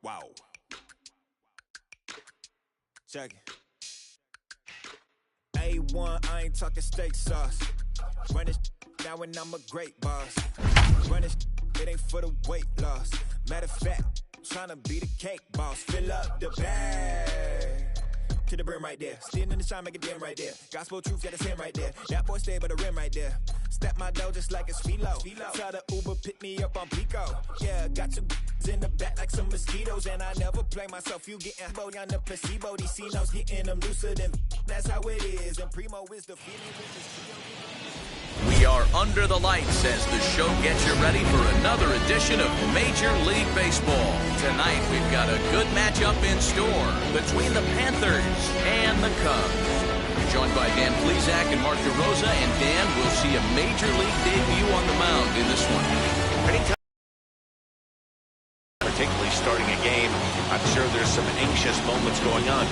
Wow. Check it. A1, I ain't talking steak sauce. Run this now and I'm a great boss. Run this, it ain't for the weight loss. Matter of fact, tryna be the cake boss. Fill up the bag to the brim right there. Standing in the shine, make it dim right there. Gospel truth, yeah, that's him right there. That boy stay by the rim right there. Step my dough just like it's philo. Tell the Uber, pick me up on Pico. Yeah, got your in the back like some mosquitoes. And I never play myself, you getting body on the placebo. These C-notes getting them looser than that's how it is. And Primo is the feeling with this trio. We are under the lights as the show gets you ready for another edition of Major League Baseball. Tonight we've got a good matchup in store between the Panthers and the Cubs. We're joined by Dan Plesac and Mark DeRosa, and Dan will see a Major League debut on the mound in this one. Anytime, particularly starting a game, I'm sure there's some anxious moments going on.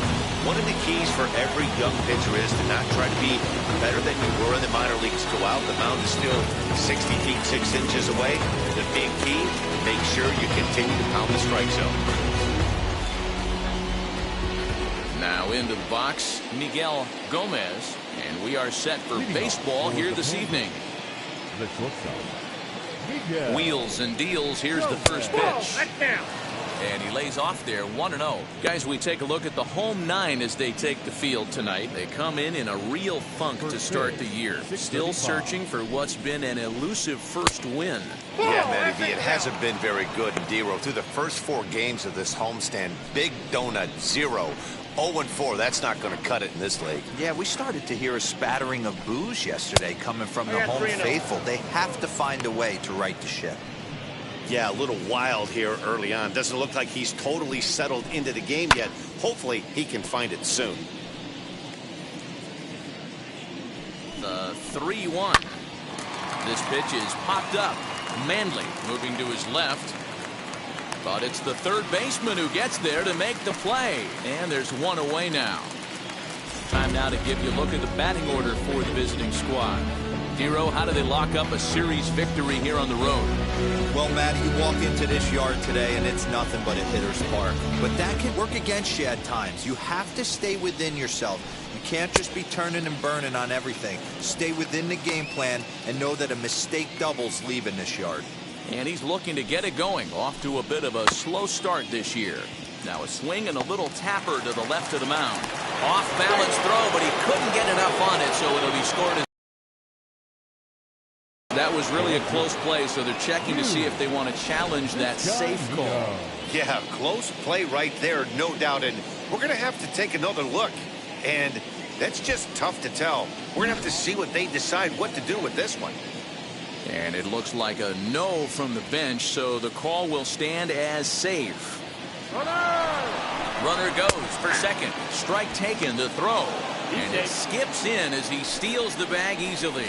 One of the keys for every young pitcher is to not try to be better than you were in the minor leagues. Go out, the mound is still 60 feet 6 inches away. The big key, make sure you continue to pound the strike zone. Now into the box, Miguel Gomez, and we are set for baseball here this evening. Wheels and deals. Here's the first pitch. And he lays off there, 1-0. Guys, we take a look at the home nine as they take the field tonight. They come in a real funk to start the year. Still searching for what's been an elusive first win. Yeah, Matty V, it hasn't been very good in D-Row. Through the first 4 games of this homestand, big donut, 0. 0-4, that's not going to cut it in this league. Yeah, we started to hear a spattering of boos yesterday coming from the home faithful. They have to find a way to right the ship. Yeah, a little wild here early on. Doesn't look like he's totally settled into the game yet. Hopefully, he can find it soon. The 3-1. This pitch is popped up. Manley moving to his left. But it's the third baseman who gets there to make the play. And there's one away now. Time now to give you a look at the batting order for the visiting squad. Dero, how do they lock up a series victory here on the road? Well, Matt, you walk into this yard today and it's nothing but a hitter's park. But that can work against you at times. You have to stay within yourself. You can't just be turning and burning on everything. Stay within the game plan and know that a mistake doubles leaving this yard. And he's looking to get it going. Off to a bit of a slow start this year. Now a swing and a little tapper to the left of the mound. Off balance throw, but he couldn't get enough on it, so it'll be scored. That was really a close play, so they're checking to see if they want to challenge that safe call. Yeah, close play right there, no doubt. And we're going to have to take another look. And that's just tough to tell. We're going to have to see what they decide what to do with this one. And it looks like a no from the bench, so the call will stand as safe. Runner goes for second. Strike taken to throw. And it skips in as he steals the bag easily.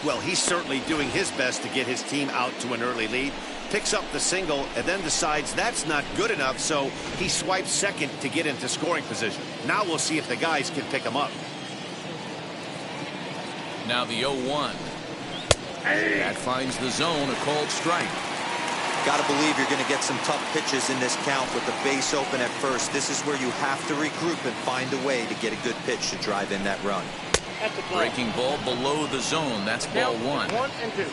Well, he's certainly doing his best to get his team out to an early lead. Picks up the single and then decides that's not good enough, so he swipes second to get into scoring position. Now we'll see if the guys can pick him up. Now the 0-1. That finds the zone, a called strike. Got to believe you're going to get some tough pitches in this count with the base open at first. This is where you have to regroup and find a way to get a good pitch to drive in that run. Breaking ball below the zone. That's ball 1. 1 and 2.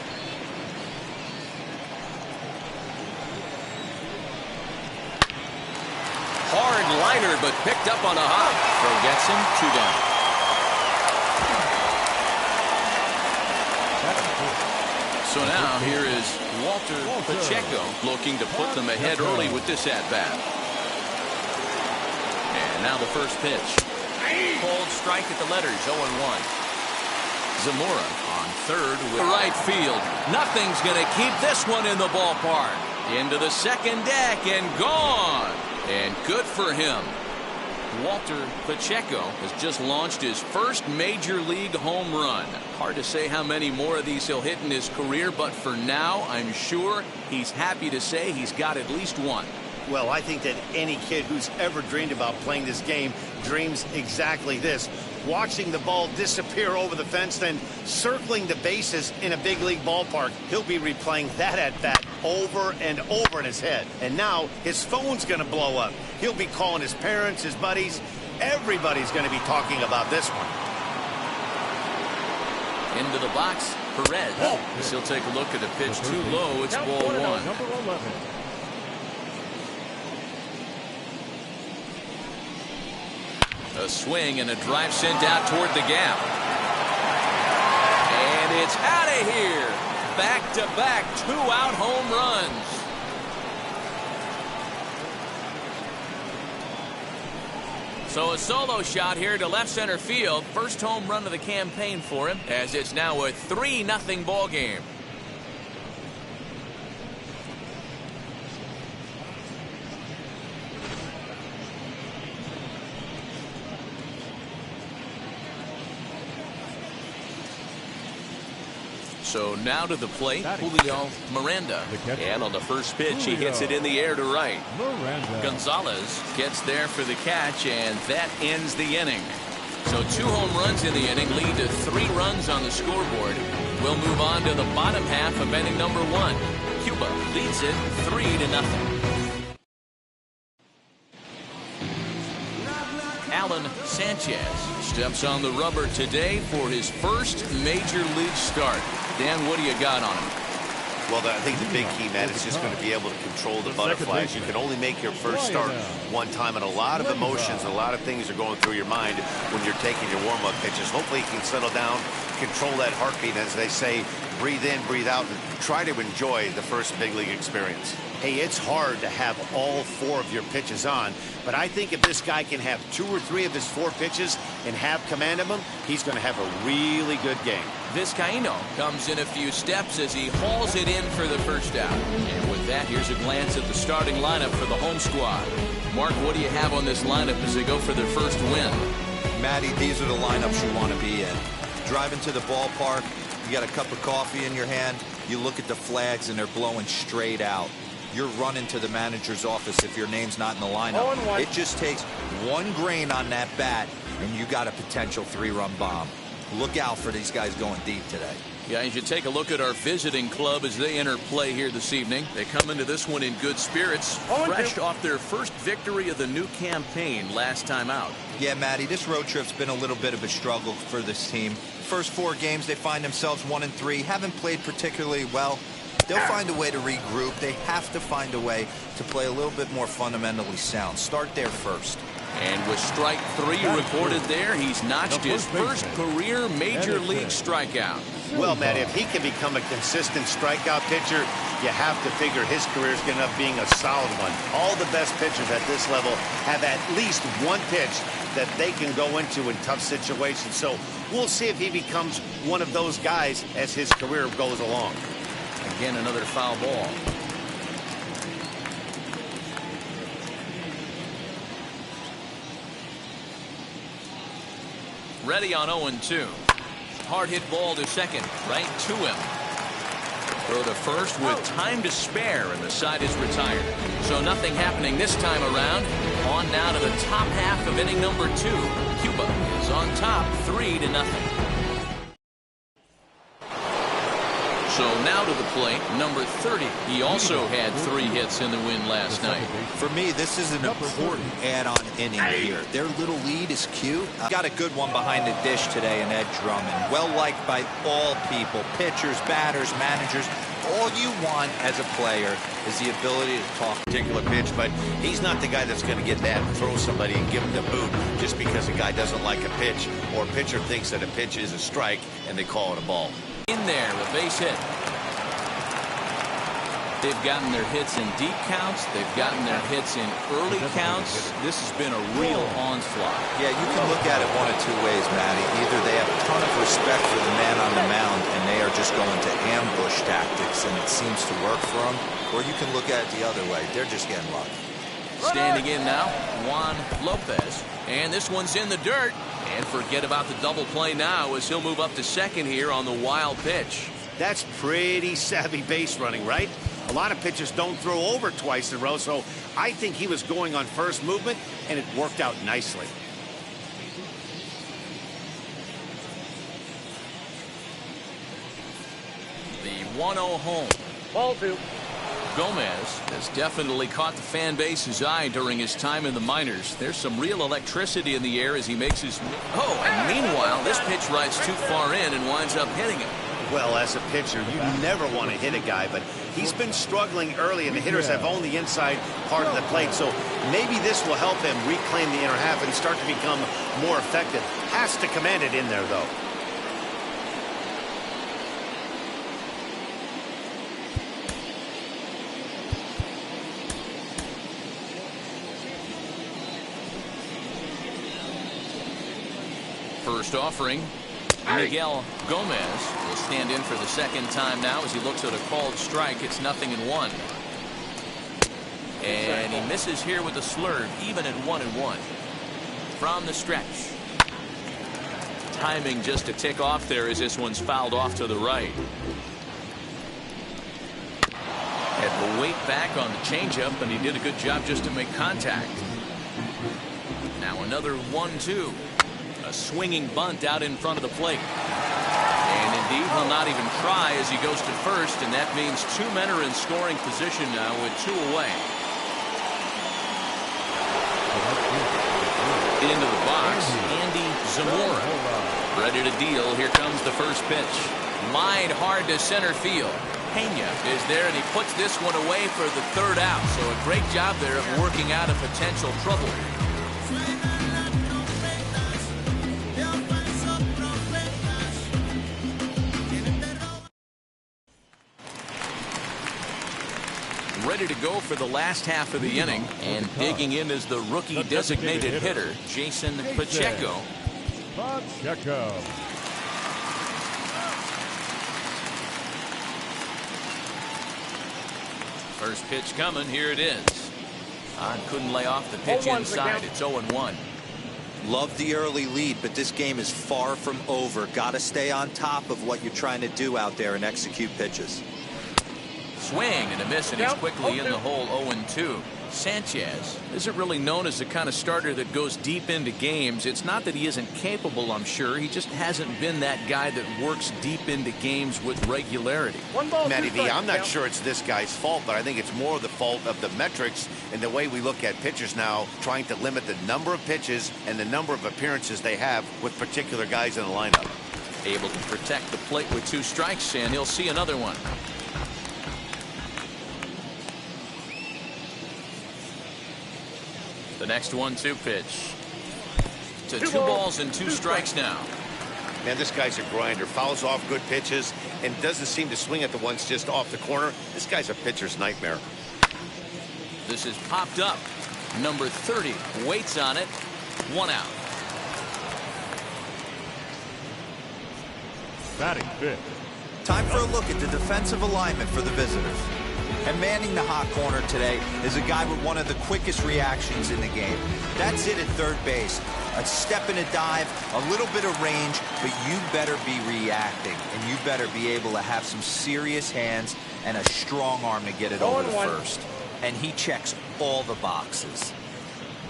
Hard liner, but picked up on a hop. Throw gets him 2 down. So now here is Walter Pacheco looking to put them ahead early with this at-bat. And now the first pitch. Cold strike at the letters, 0-1. Zamora on third with right field. Nothing's going to keep this one in the ballpark. Into the second deck and gone. And good for him. Walter Pacheco has just launched his first major league home run. Hard to say how many more of these he'll hit in his career, but for now, I'm sure he's happy to say he's got at least one. Well, I think that any kid who's ever dreamed about playing this game dreams exactly this. watching the ball disappear over the fence, then circling the bases in a big league ballpark. He'll be replaying that at bat over and over in his head. And now his phone's going to blow up. He'll be calling his parents, his buddies. Everybody's going to be talking about this one. Into the box, Perez. He'll take a look at the pitch too low. It's ball one. Number 11. A swing and a drive sent out toward the gap. And it's out of here. Back-to-back two-out home runs. So a solo shot here to left center field. First home run of the campaign for him, as it's now a 3-0 ball game. So now to the plate, Julio Miranda. And on the first pitch, he hits it in the air to right. Gonzalez gets there for the catch, and that ends the inning. So 2 home runs in the inning lead to 3 runs on the scoreboard. We'll move on to the bottom half of inning number 1. Cuba leads it 3-0. Alan Sanchez steps on the rubber today for his first major league start. Dan, what do you got on him? Well, I think the big key, Matt, is just going to be able to control the butterflies. You can only make your first start one time, and a lot of emotions, a lot of things are going through your mind when you're taking your warm-up pitches. Hopefully you can settle down, control that heartbeat, as they say, breathe in, breathe out, and try to enjoy the first big league experience. Hey, it's hard to have all 4 of your pitches on, but I think if this guy can have 2 or 3 of his 4 pitches and have command of them, he's going to have a really good game. Vizcaíno comes in a few steps as he hauls it in for the first out. And with that, here's a glance at the starting lineup for the home squad. Mark, what do you have on this lineup as they go for their first win? Matty, these are the lineups you want to be in. Driving to the ballpark, you got a cup of coffee in your hand, you look at the flags and they're blowing straight out. You're running to the manager's office if your name's not in the lineup. It just takes 1 grain on that bat and you got a potential 3-run bomb. Look out for these guys going deep today. Yeah, you should take a look at our visiting club as they enter play here this evening. They come into this one in good spirits, fresh off their first victory of the new campaign last time out. Yeah, Matty, this road trip's been a little bit of a struggle for this team. First 4 games, they find themselves 1-3, haven't played particularly well. They'll find a way to regroup. They have to find a way to play a little bit more fundamentally sound. Start there first. And with strike 3 recorded there, he's notched his first career major league strikeout. Well, Matt, if he can become a consistent strikeout pitcher, you have to figure his career is going to end up being a solid one. All the best pitchers at this level have at least 1 pitch that they can go into in tough situations. So we'll see if he becomes one of those guys as his career goes along. Again, another foul ball. Ready on 0-2. Hard hit ball to second, right to him. Throw to first with time to spare, and the side is retired. So nothing happening this time around. On now to the top half of inning number 2. Cuba is on top 3-0. So now to the plate, number 30. He also had 3 hits in the win last night. For me, this is an important add-on inning here. Their little lead is cute. Got a good one behind the dish today in Ed Drummond. Well-liked by all people, pitchers, batters, managers. All you want as a player is the ability to talk a particular pitch, but he's not the guy that's going to get that and throw somebody and give him the boot just because a guy doesn't like a pitch or a pitcher thinks that a pitch is a strike and they call it a ball. In there, a base hit. They've gotten their hits in deep counts. They've gotten their hits in early counts. This has been a real onslaught. Yeah, you can look at it 1 of 2 ways, Matty. Either they have a ton of respect for the man on the mound and they are just going to ambush tactics and it seems to work for them, or you can look at it the other way. They're just getting lucky. Standing in now, Juan Lopez. And this one's in the dirt. And forget about the double play now as he'll move up to second here on the wild pitch. That's pretty savvy base running, right? A lot of pitchers don't throw over twice in a row, so I think he was going on first movement, and it worked out nicely. 1-0 home. Ball 2. Gomez has definitely caught the fan base's eye during his time in the minors. There's some real electricity in the air as he makes his... Oh, and meanwhile, this pitch rides too far in and winds up hitting him. Well, as a pitcher, you never want to hit a guy, but he's been struggling early, and the hitters have owned the inside part of the plate, so maybe this will help him reclaim the inner half and start to become more effective. Has to command it in there, though. First offering, Miguel Gomez will stand in for the second time now as he looks at a called strike. It's 0-1. And he misses here with a slurve, even at 1-1. From the stretch. Timing just a tick off there as this one's fouled off to the right. Had the weight back on the changeup, and he did a good job just to make contact. Now another 1-2. A swinging bunt out in front of the plate. And indeed, he'll not even try as he goes to first, and that means two men are in scoring position now with two away. Into the box, Andy Zamora. Ready to deal. Here comes the first pitch. Lined hard to center field. Pena is there, and he puts this one away for the third out. So a great job there of working out a potential trouble. Ready to go for the last half of the inning, and digging in is the rookie designated hitter, Jason Pacheco. First pitch coming. Here it is. Couldn't lay off the pitch inside. It's 0-1. Love the early lead, but this game is far from over. Got to stay on top of what you're trying to do out there and execute pitches. Swing and a miss, and he's quickly in the hole. 0-2. Sanchez isn't really known as the kind of starter that goes deep into games. It's not that he isn't capable, I'm sure. He just hasn't been that guy that works deep into games with regularity. Matty V, I'm not sure it's this guy's fault, but I think it's more the fault of the metrics and the way we look at pitchers now, trying to limit the number of pitches and the number of appearances they have with particular guys in the lineup. Able to protect the plate with two strikes, and he'll see another one. The next 1-2 pitch. To 2 balls and 2 strikes now. Man, this guy's a grinder. Fouls off good pitches and doesn't seem to swing at the ones just off the corner. This guy's a pitcher's nightmare. This is popped up. Number 30 waits on it. 1 out. Batting fifth. Time for a look at the defensive alignment for the visitors. And manning the hot corner today is a guy with one of the quickest reactions in the game. That's it at third base. A step and a dive, a little bit of range, but you better be reacting, and you better be able to have some serious hands and a strong arm to get it over to first. And he checks all the boxes.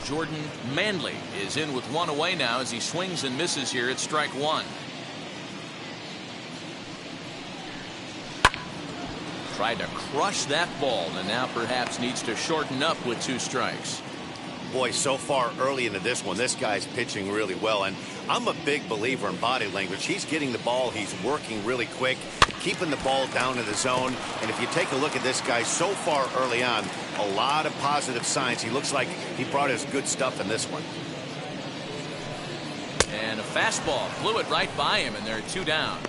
Jordan Manley is in with 1 away now as he swings and misses here at strike 1. Tried to crush that ball, and now perhaps needs to shorten up with 2 strikes. Boy, so far early into this one, this guy's pitching really well, and I'm a big believer in body language. He's getting the ball, he's working really quick, keeping the ball down in the zone, and if you take a look at this guy so far early on, a lot of positive signs. He looks like he brought his good stuff in this one. And a fastball blew it right by him, and there are 2 down.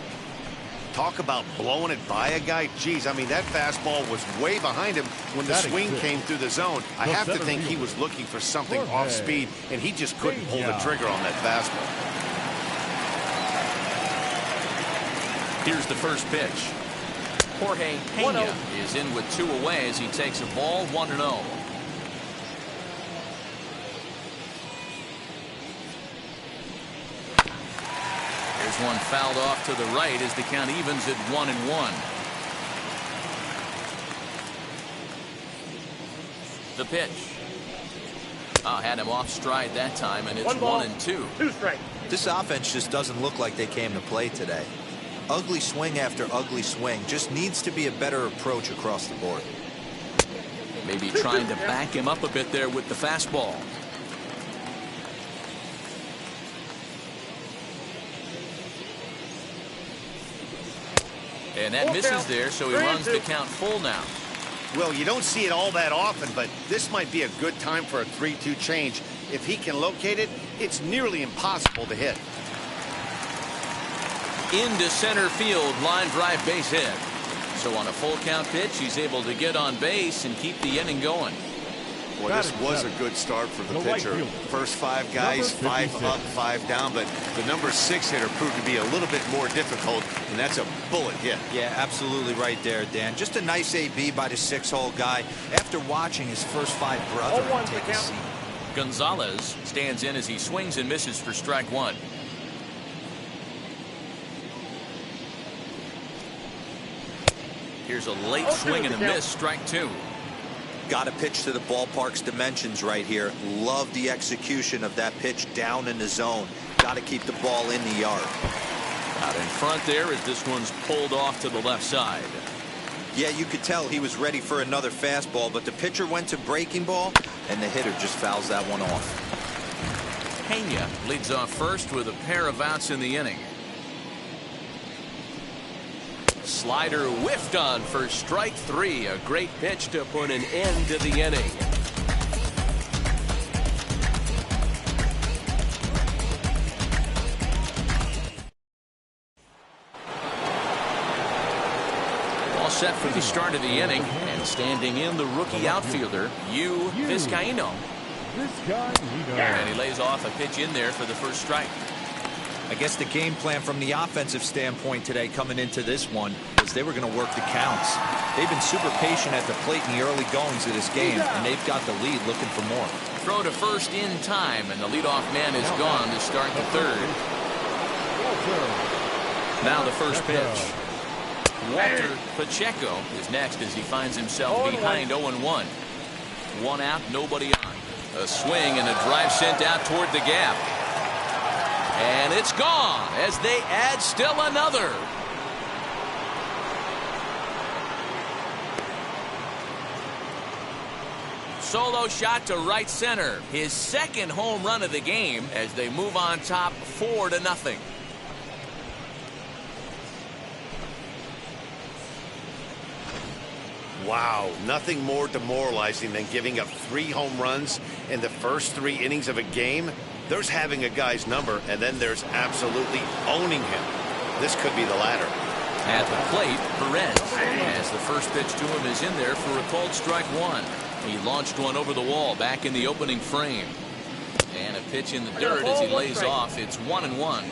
Talk about blowing it by a guy. Geez, I mean, that fastball was way behind him when the swing came through the zone. I have to think he was looking for something off speed, and he just couldn't pull the trigger on that fastball. Here's the first pitch. Jorge Pena is in with 2 away as he takes a ball. 1-0. There's one fouled off to the right as the count evens at 1-1. The pitch. Had him off stride that time, and it's 1-2. 2 strikes. This offense just doesn't look like they came to play today. Ugly swing after ugly swing. Just needs to be a better approach across the board. Maybe trying to back him up a bit there with the fastball. And that misses there, so he runs the count full now. Well, you don't see it all that often, but this might be a good time for a 3-2 change. If he can locate it, it's nearly impossible to hit. Into center field, line drive, base hit. So on a full count pitch, he's able to get on base and keep the inning going. Boy, this was a good start for the pitcher. First 5 guys, 5 up, 5 down, but the number 6 hitter proved to be a little bit more difficult, and that's a bullet hit. Yeah, absolutely right there, Dan. Just a nice AB by the 6-hole guy after watching his first 5 brethren take a seat. Gonzalez stands in as he swings and misses for strike 1. Here's a late swing and a miss, strike 2. Got to pitch to the ballpark's dimensions right here. Love the execution of that pitch down in the zone. Got to keep the ball in the yard. Out in front there as this one's pulled off to the left side. Yeah, you could tell he was ready for another fastball, but the pitcher went to breaking ball, and the hitter just fouls that one off. Pena leads off first with a pair of outs in the inning. Slider whiffed on for strike 3. A great pitch to put an end to the inning. All set for the start of the inning, and standing in the rookie outfielder, Vizcaíno. And he lays off a pitch in there for the first strike. I guess the game plan from the offensive standpoint today coming into this one was they were going to work the counts. They've been super patient at the plate in the early goings of this game, and they've got the lead looking for more. Throw to first in time, and the leadoff man is gone to start the third. Now the first pitch. Walter Pacheco is next as he finds himself behind 0-1. 1 out, nobody on. A swing and a drive sent out toward the gap. And it's gone as they add still another. Solo shot to right center. His second home run of the game as they move on top 4-0. Wow, nothing more demoralizing than giving up 3 home runs in the first 3 innings of a game. There's having a guy's number, and then there's absolutely owning him. This could be the latter. At the plate, Perez, as the first pitch to him is in there for a called strike 1. He launched one over the wall back in the opening frame. And a pitch in the dirt as he lays off. It's 1-1.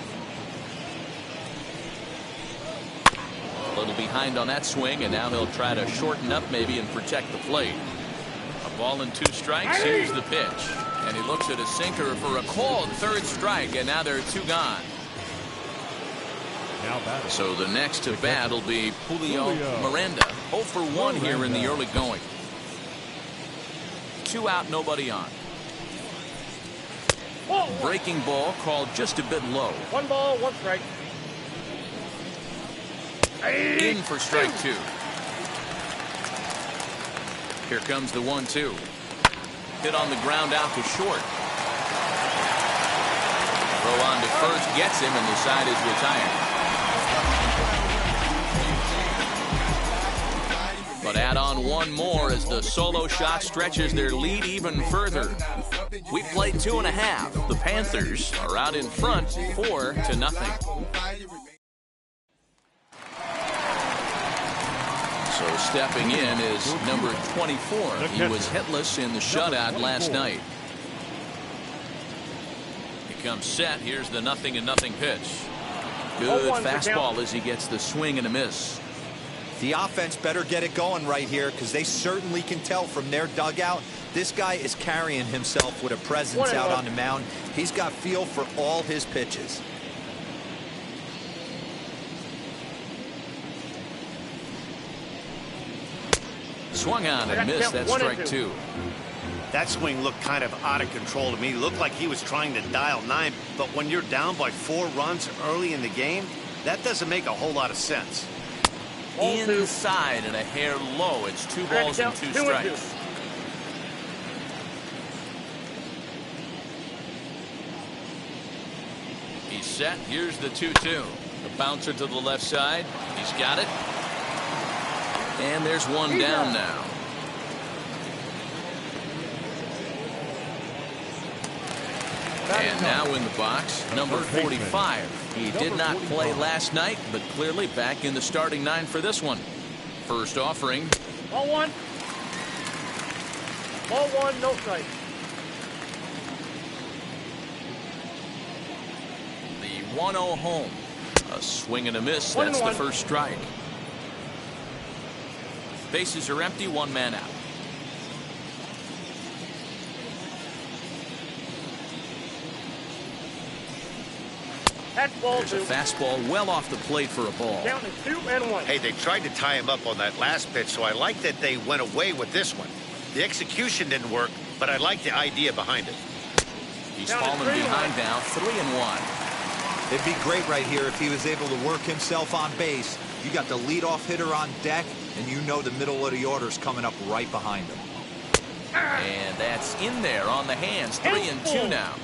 A little behind on that swing, and now he'll try to shorten up maybe and protect the plate. A ball and 2 strikes. Here's the pitch. And he looks at a sinker for a called third strike, and now there are 2 gone. So the next to bat will be Julio Miranda. 0 for 1 here in the early going. 2 out, nobody on. Breaking ball called just a bit low. 1 ball, 1 strike. In for strike 2. Here comes the 1-2. Hit on the ground out to short. Throw on to first gets him, and the side is retired. But add on 1 more as the solo shot stretches their lead even further. We played 2.5. The Panthers are out in front 4-0. So stepping in is number 24. He was hitless in the shutout last night. He comes set. Here's the 0-0 pitch. Good fastball as he gets the swing and a miss. The offense better get it going right here because they certainly can tell from their dugout this guy is carrying himself with a presence out on the mound. He's got feel for all his pitches. Swung on and missed. That's strike 2. That swing looked kind of out of control to me. Looked like he was trying to dial 9, but when you're down by 4 runs early in the game, That doesn't make a whole lot of sense. Inside and a hair low. It's 2 balls and 2 strikes. He's set. Here's the 2-2. The bouncer to the left side. He's got it. And there's one down now. And now in the box, number 45. He did not play last night, but clearly back in the starting 9 for this one. First offering. Ball 1. Ball 1, no strike. The 1-0 home. A swing and a miss. That's the first strike. Bases are empty, 1 man out. There's a fastball well off the plate for a ball. Down to 2-1. Hey, they tried to tie him up on that last pitch, so I like that they went away with this one. The execution didn't work, but I like the idea behind it. He's fallen behind now, 3-1. It'd be great right here if he was able to work himself on base. You got the leadoff hitter on deck, and you know the middle of the order's coming up right behind him. And that's in there on the hands, 3-2 now.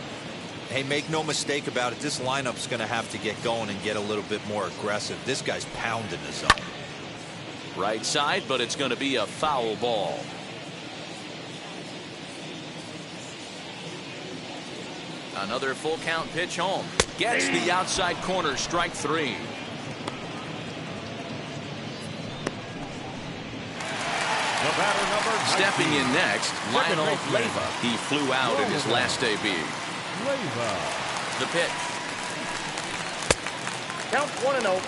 Hey, make no mistake about it, this lineup's going to have to get going and get a little bit more aggressive. This guy's pounding the zone. Right side, but it's going to be a foul ball. Another full count pitch home. Gets the outside corner, strike 3. Stepping in next, Lionel Leyva. He flew out in his last AB. The pitch. Count 1-0.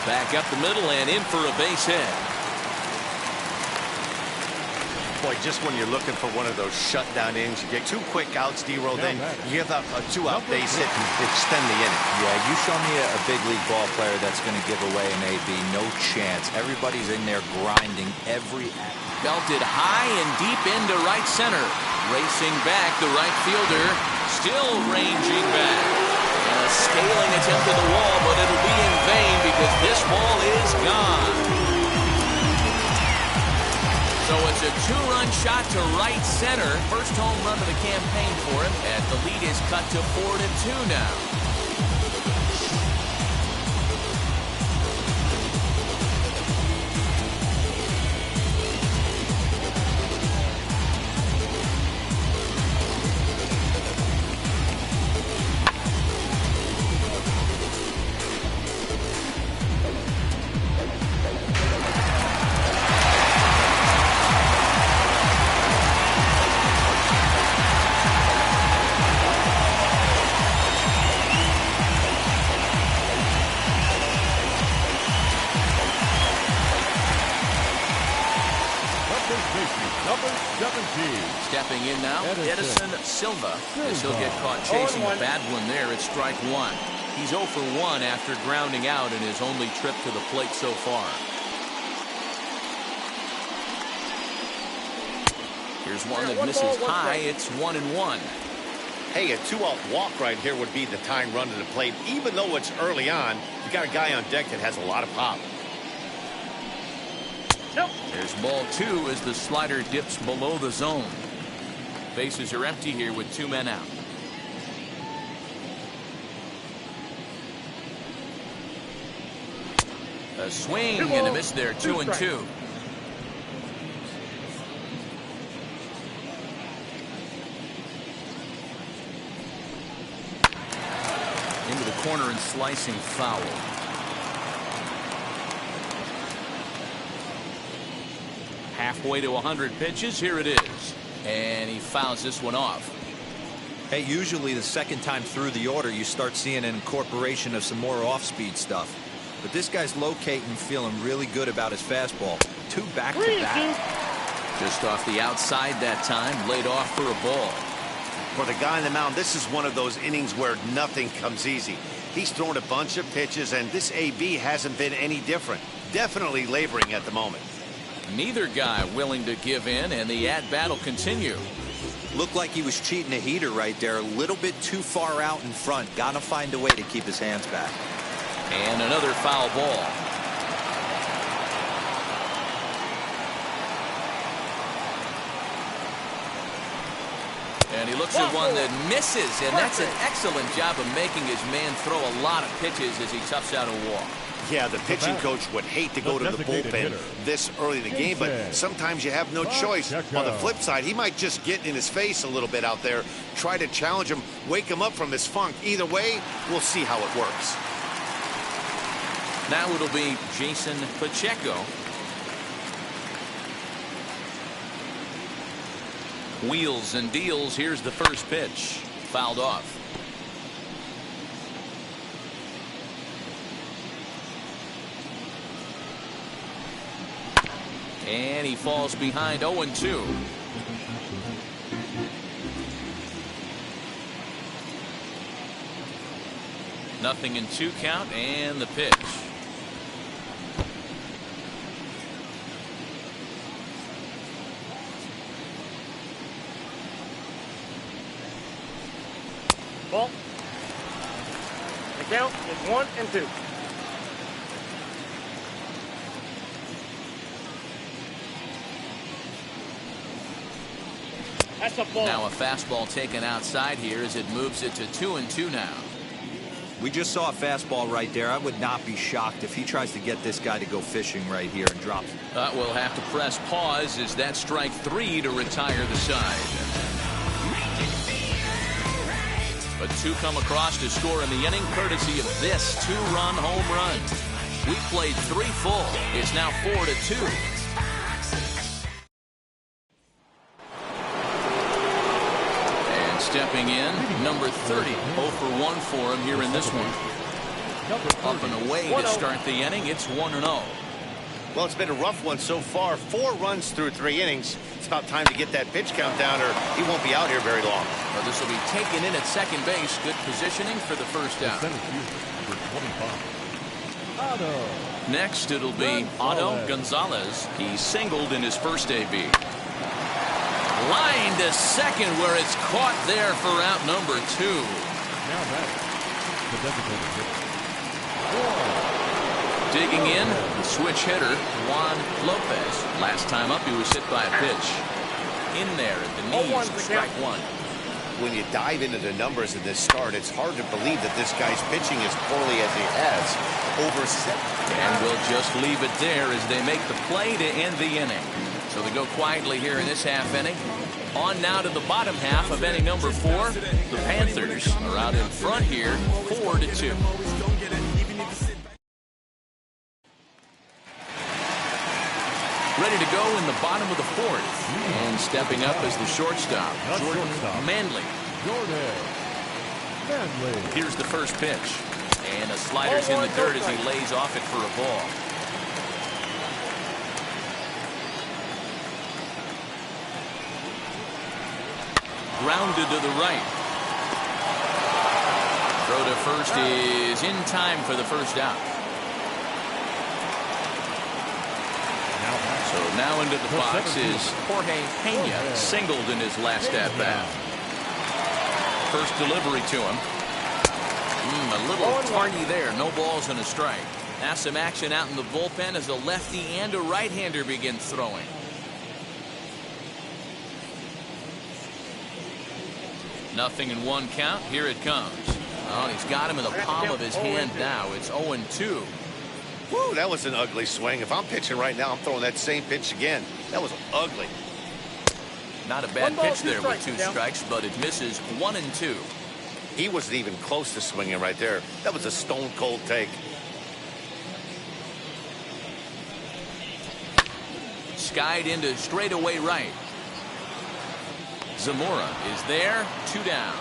Back up the middle and in for a base hit. Boy, just when you're looking for one of those shutdown innings, you get 2 quick outs, D-roll, then you give up a 2-out base hit and extend the inning. Yeah, you show me a big league ball player that's going to give away an AB. No chance. Everybody's in there grinding every act. Belted high and deep into right center. Racing back, the right fielder still ranging back. And a scaling attempt at the wall, but it'll be in vain because this ball is gone. So it's a 2-run shot to right center. First home run of the campaign for him, and the lead is cut to 4-2 now. Stepping in now, Edison Silva, as he'll get caught chasing a bad one there at strike 1. He's 0 for 1 after grounding out in his only trip to the plate so far. Here's one that misses high. It's 1-1. Hey, a 2-out walk right here would be the tying run to the plate. Even though it's early on, you got a guy on deck that has a lot of pop. There's ball 2 as the slider dips below the zone. Bases are empty here with 2 men out. A swing and a miss there, 2-2. Into the corner and slicing foul. Halfway to 100 pitches. Here it is. And he fouls this one off. Hey, usually the second time through the order, you start seeing an incorporation of some more off-speed stuff. But this guy's locating, feeling really good about his fastball. 2 back-to-back. Just off the outside that time. Laid off for a ball. For the guy on the mound, this is one of those innings where nothing comes easy. He's thrown a bunch of pitches, and this AB hasn't been any different. Definitely laboring at the moment. Neither guy willing to give in, and the at-bat will continue. Looked like he was cheating a heater right there. A little bit too far out in front. Gotta find a way to keep his hands back. And another foul ball. And he looks at one that misses, and that's an excellent job of making his man throw a lot of pitches as he toughs out a walk. Yeah, the pitching coach would hate to go to the bullpen this early in the game, but sometimes you have no choice. On the flip side, he might just get in his face a little bit out there, try to challenge him, wake him up from his funk. Either way, we'll see how it works. Now it'll be Jason Pacheco. Wheels and deals. Here's the first pitch. Fouled off. And he falls behind 0-2. Nothing in 2 count, and the pitch. Ball. The count is 1-2. That's a ball. Now a fastball taken outside here as it moves it to 2-2 now. We just saw a fastball right there. I would not be shocked if he tries to get this guy to go fishing right here and drops it. We'll have to press pause as that strike 3 to retire the side. But 2 come across to score in the inning courtesy of this 2-run home run. We played 3 full. It's now 4-2. Stepping in, number 30, 0 for 1 for him here in this one. Up and away to start the inning. It's 1-0. Well, it's been a rough one so far. 4 runs through 3 innings. It's about time to get that pitch count down, or he won't be out here very long. Well, this will be taken in at second base. Good positioning for the first out. Next, it'll be Otto Gonzalez. He singled in his first AB. Line to second, where it's caught there for out number 2. Now back, the designated hitter. Digging in, the switch hitter, Juan Lopez. Last time up, he was hit by a pitch. In there at the knees, strike 1. When you dive into the numbers of this start, it's hard to believe that this guy's pitching as poorly as he has. Over 7. And we'll just leave it there as they make the play to end the inning. So they go quietly here in this half inning. On now to the bottom half of inning number 4. The Panthers are out in front here, 4-2. Ready to go in the bottom of the 4th. And stepping up as the shortstop, Jordan Manley. Here's the first pitch. And a slider's in the dirt as he lays off it for a ball. Grounded to the right. Throw to first is in time for the first out. So now into the box is Jorge Pena, singled in his last at-bat. First delivery to him. A little tardy there. No balls and a strike. Now some action out in the bullpen as a lefty and a right-hander begin throwing. Nothing in 1 count. Here it comes. Oh, he's got him in the palm of his hand now. It's 0-2. Woo, that was an ugly swing. If I'm pitching right now, I'm throwing that same pitch again. That was ugly. Not a bad pitch there with 2 strikes, but it misses 1-2. He wasn't even close to swinging right there. That was a stone-cold take. Skied into straightaway right. Zamora is there, 2 down.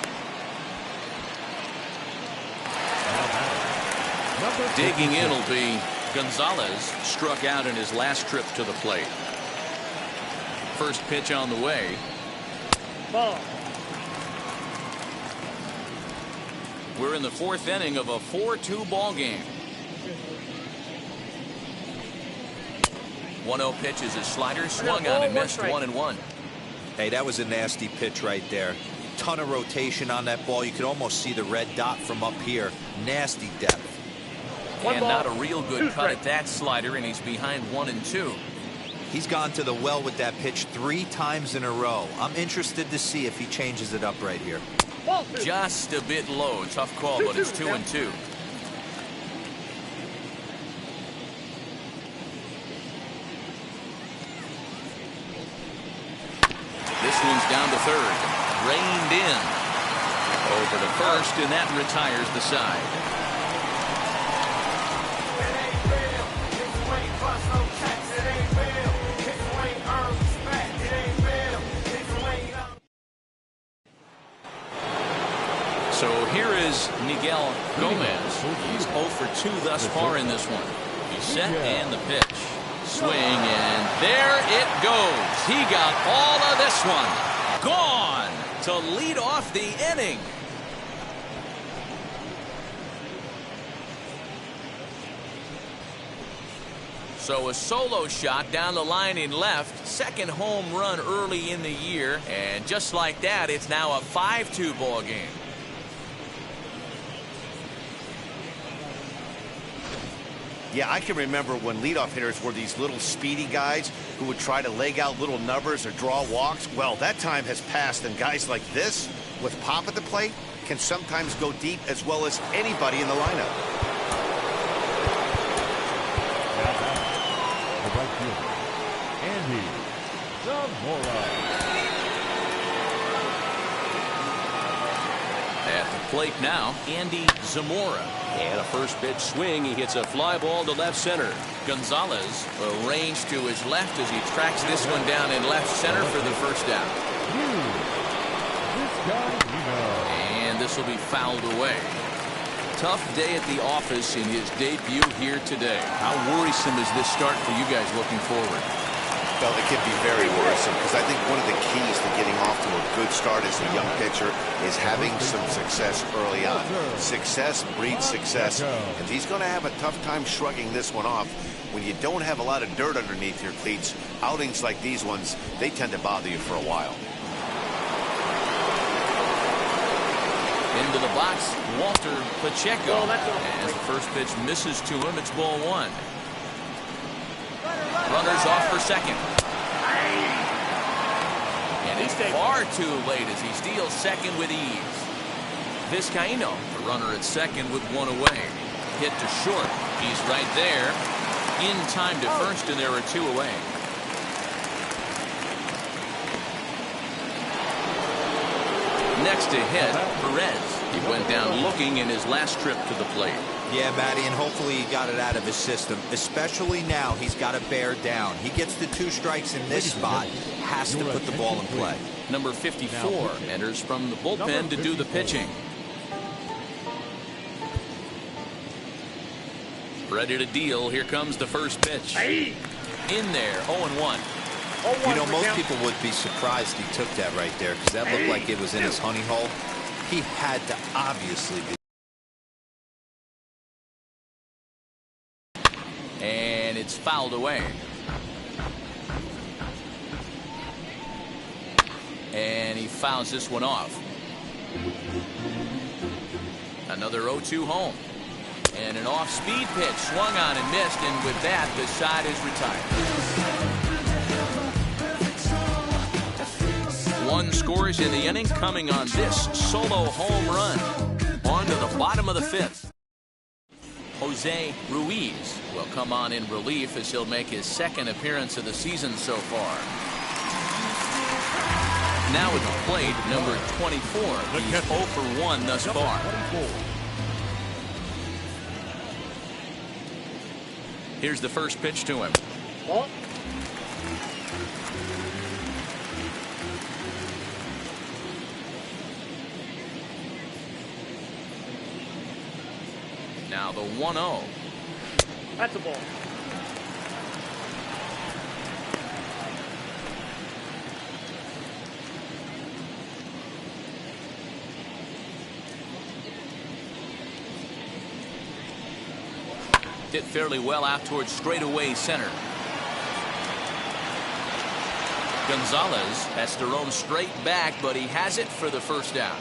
Digging in will be Gonzalez, struck out in his last trip to the plate. First pitch on the way. Ball. We're in the 4th inning of a 4-2 ball game. 1-0 pitch is a slider, swung on and missed, 1-1. Hey, that was a nasty pitch right there. Ton of rotation on that ball. You could almost see the red dot from up here. Nasty depth. And not a real good cut at that slider, and he's behind 1-2. He's gone to the well with that pitch 3 times in a row. I'm interested to see if he changes it up right here. Just a bit low. Tough call, but it's 2-2. This one's down to third. Reined in. Over to first, and that retires the side. So here is Miguel Gomez. He's 0 for 2 thus far in this one. He's set and the pitch. Swing, and there it goes. He got all of this one. Gone to lead off the inning. So a solo shot down the line in left. Second home run early in the year. And just like that, it's now a 5-2 ball game. Yeah, I can remember when leadoff hitters were these little speedy guys who would try to leg out little numbers or draw walks. Well, that time has passed, and guys like this, with pop at the plate, can sometimes go deep as well as anybody in the lineup. The right fielder, Andy Zamora. At the plate now, Andy Zamora. And a first pitch swing. He hits a fly ball to left center. Gonzalez arranged to his left as he tracks this one down in left center for the first out. And this will be fouled away. Tough day at the office in his debut here today. How worrisome is this start for you guys looking forward? Well, it can be very worrisome because I think one of the keys to getting off to a good start as a young pitcher is having some success early on. Success breeds success, and he's going to have a tough time shrugging this one off. When you don't have a lot of dirt underneath your cleats, outings like these ones, they tend to bother you for a while. Into the box, Walter Pacheco. As the first pitch misses to him, it's ball 1. Runners off for second. And it's far too late as he steals second with ease. Vizcaíno, the runner at second with 1 away. Hit to short. He's right there. In time to first, and there are 2 away. Next to hit, Perez. He went down looking in his last trip to the plate. Yeah, Matty, and hopefully he got it out of his system. Especially now, he's got to bear down. He gets the 2 strikes in this spot, has to put the ball in play. Number 54 enters from the bullpen to do the pitching. Ready to deal. Here comes the first pitch. In there, 0-1. You know, most people would be surprised he took that right there because that looked like it was in his honey hole. He had to obviously be. And it's fouled away. And he fouls this one off. Another 0-2 home. And an off-speed pitch swung on and missed, and with that, the side is retired. 1 scores in the inning, coming on this solo home run. On to the bottom of the 5th. Jose Ruiz will come on in relief as he'll make his 2nd appearance of the season so far. Now at the plate, number 24. He's 0 for 1 thus far. Here's the first pitch to him. Now the 1-0. That's a ball. Hit fairly well out towards straightaway center. Gonzalez has to roam straight back, but he has it for the first down.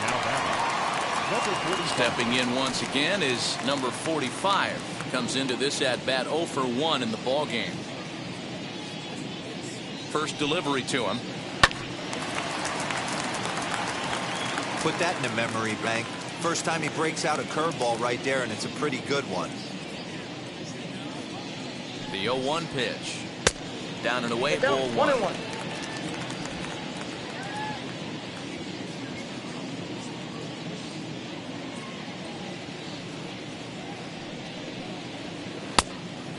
Now back, number 45. Stepping in once again is number 45. Comes into this at bat 0 for 1 in the ball game. First delivery to him. Put that in the memory bank. First time he breaks out a curveball right there, and it's a pretty good one. The 0-1 pitch. Down and away, Down, ball 1-1.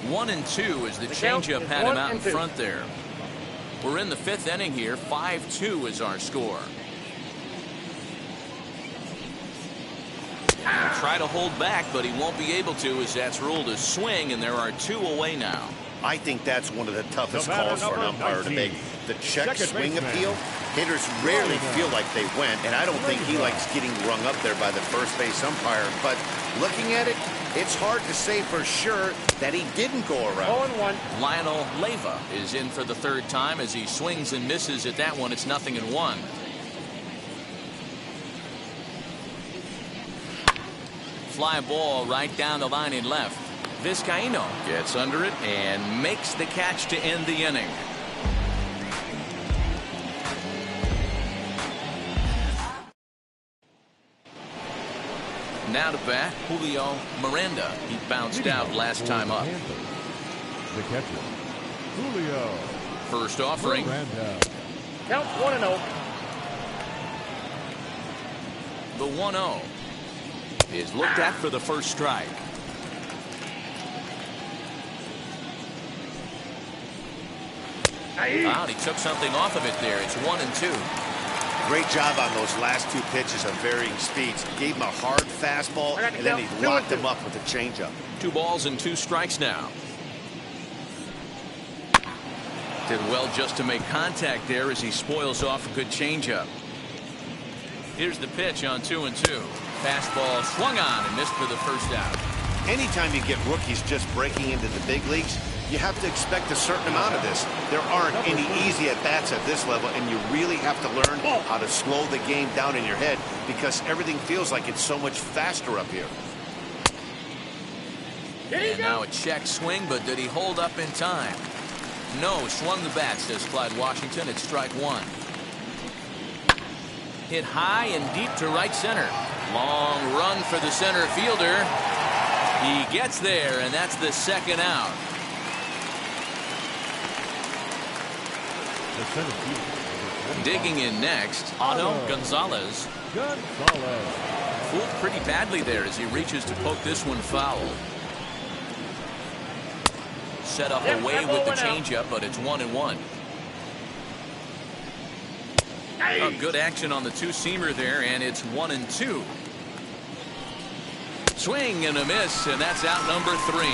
One and two as the count changeup is had him 1 out in and 2. front there. We're in the 5th inning here. 5-2 is our score. He'll try to hold back, but he won't be able to, as that's ruled a swing, and there are 2 away now. I think that's one of the toughest calls for an umpire to make. The check Second swing baseman. appeal, hitters rarely feel like they went, and I don't think he likes getting rung up there by the first base umpire. But looking at it, it's hard to say for sure that he didn't go around. 0-1. Lionel Leyva is in for the 3rd time as he swings and misses at that one. It's 0-1. Fly ball right down the line in left. Vizcaíno gets under it and makes the catch to end the inning. Now to bat, Julio Miranda. He bounced out last time up. The catcher, Julio First offering. Miranda. Count 1-0. The 1-0 is looked at for the first strike. Wow, he took something off of it there. It's 1-2. Great job on those last 2 pitches of varying speeds. Gave him a hard fastball, and then he locked him up with a changeup. 2 balls and 2 strikes now. Did well just to make contact there as he spoils off a good changeup. Here's the pitch on 2-2. Fastball swung on and missed for the first out. Anytime you get rookies just breaking into the big leagues, you have to expect a certain amount of this. There aren't any easy at-bats at this level, and you really have to learn how to slow the game down in your head because everything feels like it's so much faster up here. And now a check swing, but did he hold up in time? No, swung the bat, says Clyde Washington. It's strike 1. Hit high and deep to right center. Long run for the center fielder. He gets there, and that's the 2nd out. The center fielder. Digging in next, Otto Gonzalez. Gonzalez. Fooled pretty badly there as he reaches to poke this one foul. Set up away with the changeup, but it's 1-1. Good action on the 2-seamer there, and it's 1-2. Swing and a miss, and that's out number 3.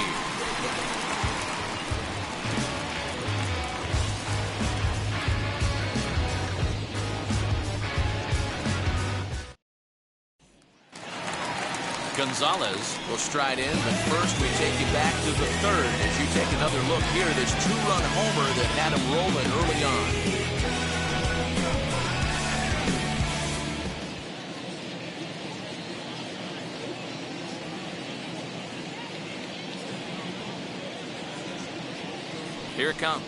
Gonzalez will stride in, but first we take you back to the 3rd as you take another look here. This 2-run homer that had him rolling early on. Here it comes.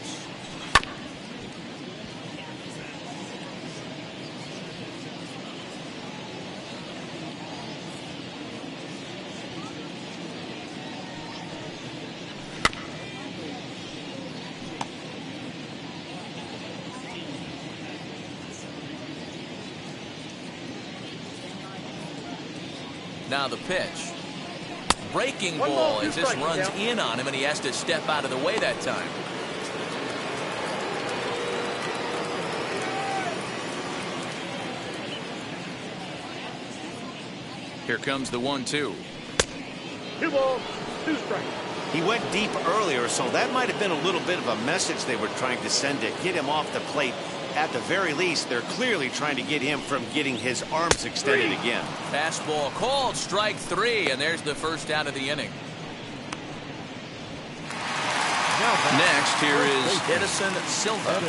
Now the pitch. Breaking ball as this runs in on him, and he has to step out of the way that time. Here comes the 1-2. 2 balls, 2 strikes. He went deep earlier, so that might have been a little bit of a message they were trying to send to get him off the plate. At the very least, they're clearly trying to get him from getting his arms extended again. Fastball called, strike 3, and there's the first out of the inning. Next, here is Edison Silva.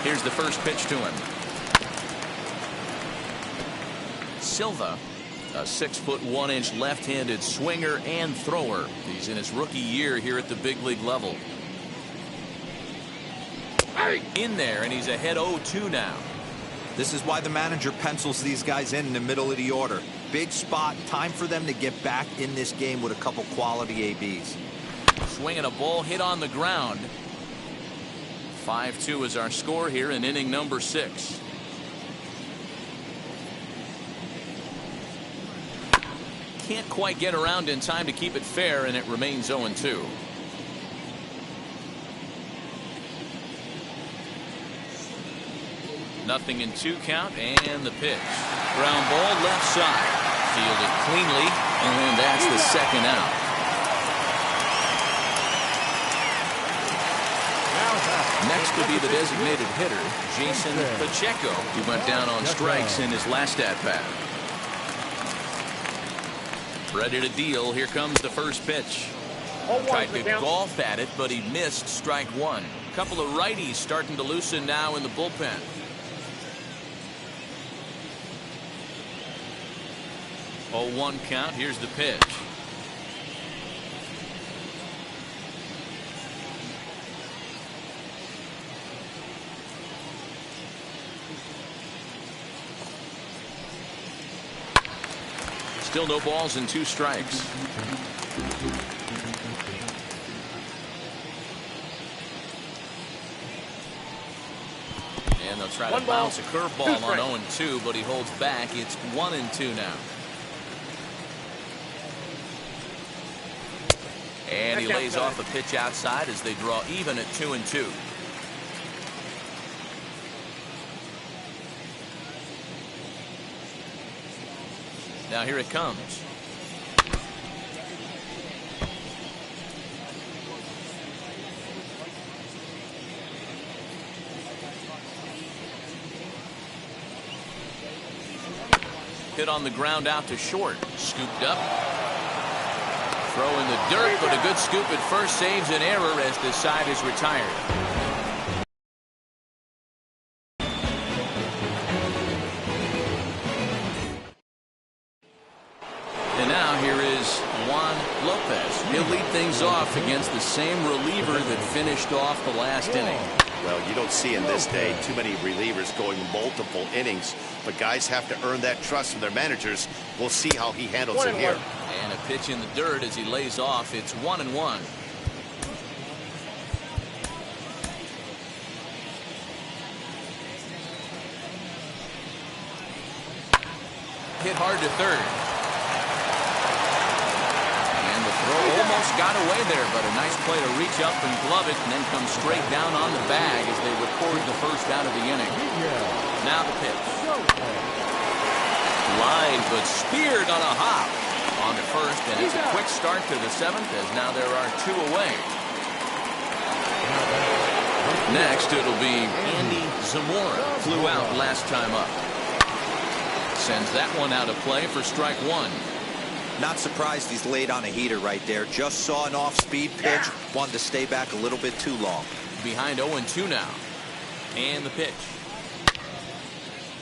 Here's the first pitch to him. Silva, a 6'1" left-handed swinger and thrower. He's in his rookie year here at the big league level. In there, and he's ahead 0-2 now. This is why the manager pencils these guys in the middle of the order. Big spot, time for them to get back in this game with a couple quality ABs. Swinging a ball hit on the ground. 5-2 is our score here in inning number 6. Can't quite get around in time to keep it fair, and it remains 0-2. Nothing in 2 count, and the pitch. Ground ball left side. Fielded cleanly, and that's the second out. Next will be the designated hitter, Jason Pacheco, who went down on strikes in his last at-bat. Ready to deal. Here comes the first pitch. Tried to golf at it, but he missed strike 1. A couple of righties starting to loosen now in the bullpen. 0-1 count. Here's the pitch. Still no balls and 2 strikes. And they'll try to bounce a curveball on 0-2, but he holds back. It's 1-2 now. And he lays off a pitch outside as they draw even at 2-2. Now here it comes. Hit on the ground out to short. Scooped up. Throw in the dirt, but a good scoop at first saves an error as the side is retired. And now here is Juan Lopez. He'll lead things off against the same reliever that finished off the last inning. Well, you don't see in this day too many relievers going multiple innings, but guys have to earn that trust from their managers. We'll see how he handles it here. And a pitch in the dirt as he lays off. It's 1-1. Hit hard to third. And the throw almost got away there, but a nice play to reach up and glove it, and then come straight down on the bag as they record the first out of the inning. Now the pitch. Line, but speared on a hop. On to first, and it's a quick start to the 7th as now there are 2 away. Next, it'll be Andy Zamora. Flew out last time up. Sends that one out of play for strike 1. Not surprised he's laid on a heater right there. Just saw an off-speed pitch. Wanted to stay back a little bit too long. Behind 0-2 now. And the pitch.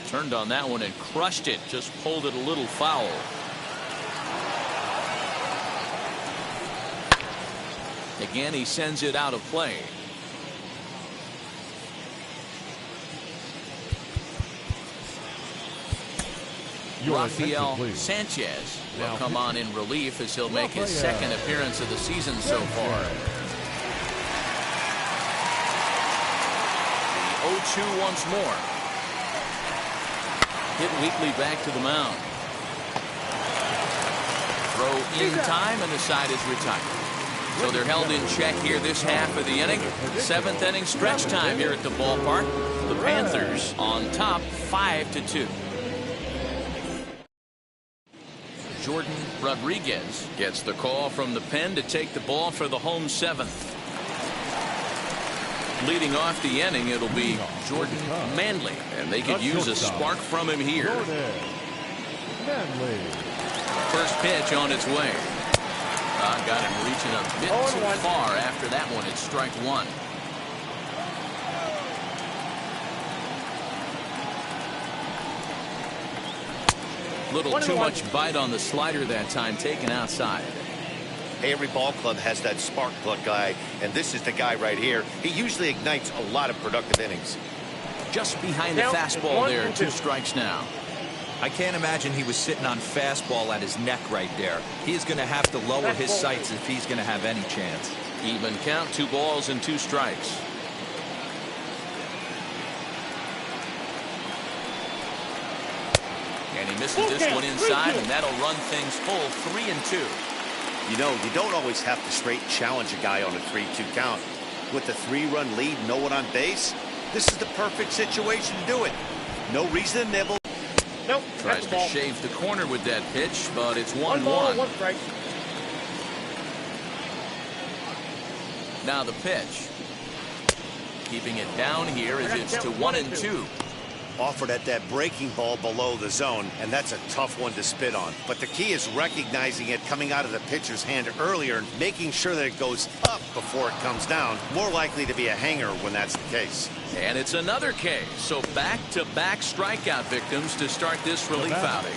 Turned on that one and crushed it. Just pulled it a little foul. Again, he sends it out of play. Rafael Sanchez will come on in relief as he'll make his 2nd appearance of the season so far. The 0-2 once more. Hit weakly back to the mound. Throw in time, and the side is retired. So they're held in check here this half of the inning. 7th inning stretch time here at the ballpark. The Panthers on top 5-2. Jordan Rodriguez gets the call from the pen to take the ball for the home 7th. Leading off the inning, it'll be Jordan Manley, and they could use a spark from him here. First pitch on its way. Got him reaching a bit too far after that one. It's strike one. Little too much bite on the slider that time, taken outside. Hey, every ball club has that spark plug guy, and this is the guy right here. He usually ignites a lot of productive innings. Just behind the fastball there, 2 strikes now. I can't imagine he was sitting on fastball at his neck right there. He's going to have to lower his sights if he's going to have any chance. Even count, 2 balls and 2 strikes. And he misses this one inside, and that'll run things full 3-2. You know, you don't always have to straight challenge a guy on a 3-2 count. With the 3-run lead, no one on base, this is the perfect situation to do it. No reason to nibble. Nope. Tries to shave the corner with that pitch, but it's 1-1. 1 ball, 1 strike. Now the pitch. Keeping it down here as it's to 1-2. Offered at that breaking ball below the zone, and that's a tough one to spit on. But the key is recognizing it coming out of the pitcher's hand earlier and making sure that it goes up before it comes down. More likely to be a hanger when that's the case. And it's another case. So back-to-back strikeout victims to start this relief outing.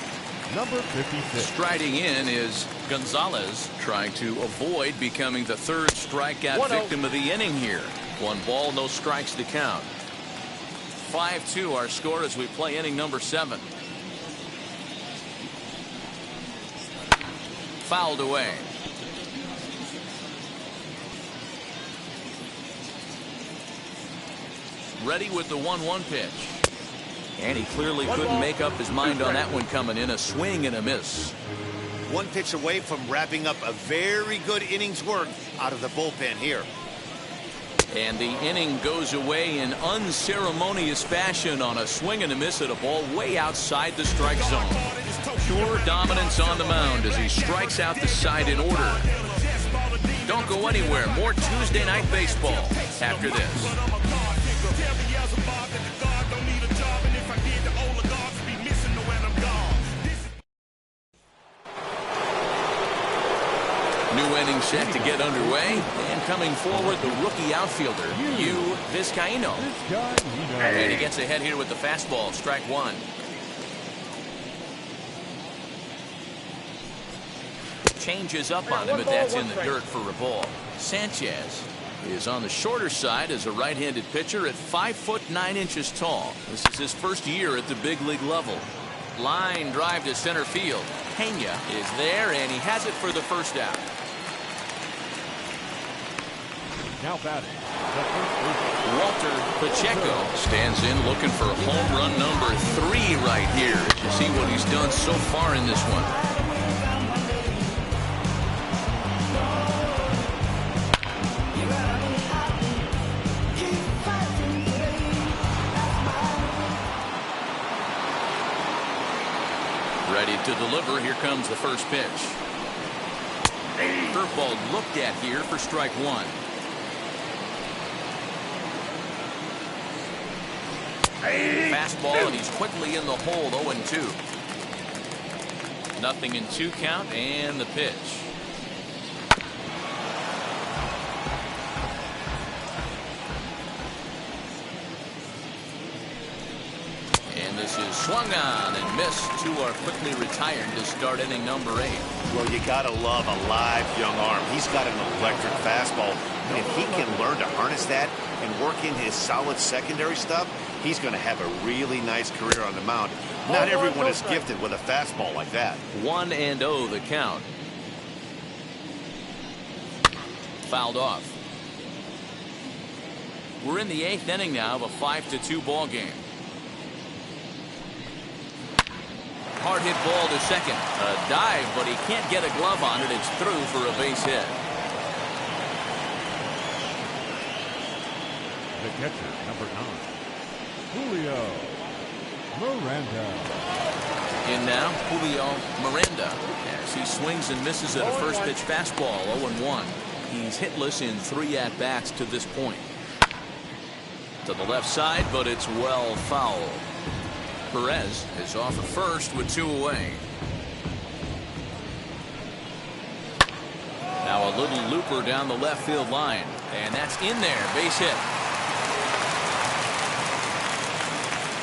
Number 56. Striding in is Gonzalez, trying to avoid becoming the 3rd strikeout victim of the inning here. 1 ball, no strikes to count. 5-2 our score as we play inning number 7. Fouled away. Ready with the 1-1 pitch. And he clearly couldn't make up his mind on that one coming in. A swing and a miss. 1 pitch away from wrapping up a very good inning's work out of the bullpen here. And the inning goes away in unceremonious fashion on a swing and a miss at a ball way outside the strike zone. Pure dominance on the mound as he strikes out the side in order. Don't go anywhere. More Tuesday Night Baseball after this. New inning set to get underway, and coming forward, the rookie outfielder, Vizcaíno. And he gets ahead here with the fastball, strike 1. Changes up on him, but that's in the dirt for a ball. Sanchez is on the shorter side as a right-handed pitcher at 5'9" tall. This is his first year at the big league level. Line drive to center field. Pena is there, and he has it for the first out. Now batting. Walter Pacheco stands in looking for home run number 3 right here. You see what he's done so far in this one. Ready to deliver. Here comes the first pitch. Curveball looked at here for strike 1. Fastball, and he's quickly in the hole, 0-2. Nothing in 2 count, and the pitch. And this is swung on and missed. 2 are quickly retired to start inning number 8. Well, you gotta love a live young arm. He's got an electric fastball, and if he can learn to harness that and work in his solid secondary stuff, he's going to have a really nice career on the mound. Not everyone is gifted with a fastball like that. 1-0 the count. Fouled off. We're in the 8th inning now of a 5-2 ball game. Hard hit ball to second. A dive, but he can't get a glove on it. It's through for a base hit. The catcher, number 9. Julio Miranda. In now, Julio Miranda, as he swings and misses at a first pitch fastball, 0-1. He's hitless in 3 at-bats to this point. To the left side, but it's well fouled. Perez is off at first with 2 away. Now a little looper down the left field line. And that's in there. Base hit.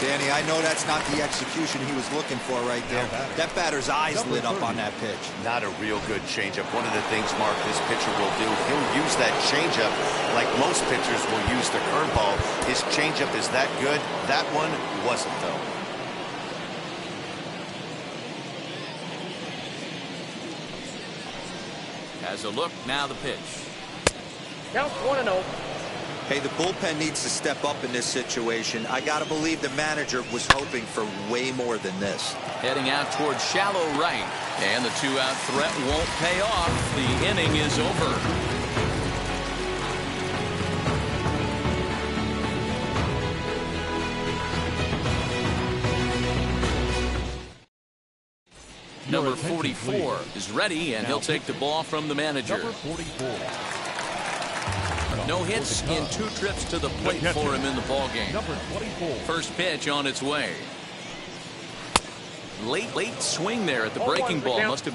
Danny, I know that's not the execution he was looking for right there. That batter's eyes lit up on that pitch. Not a real good changeup. One of the things, Mark, this pitcher will do, he'll use that changeup like most pitchers will use the curveball. His changeup is that good. That one wasn't, though. Has a look, now the pitch. Counts 1-0. Hey, the bullpen needs to step up in this situation. I got to believe the manager was hoping for way more than this. Heading out towards shallow right. And the two-out threat won't pay off. The inning is over. Number 44 is ready, and he'll take the ball from the manager. Number 44. No hits in 2 trips to the plate for him in the ballgame. Number 24. First pitch on its way. Late swing there at the breaking ball. Must have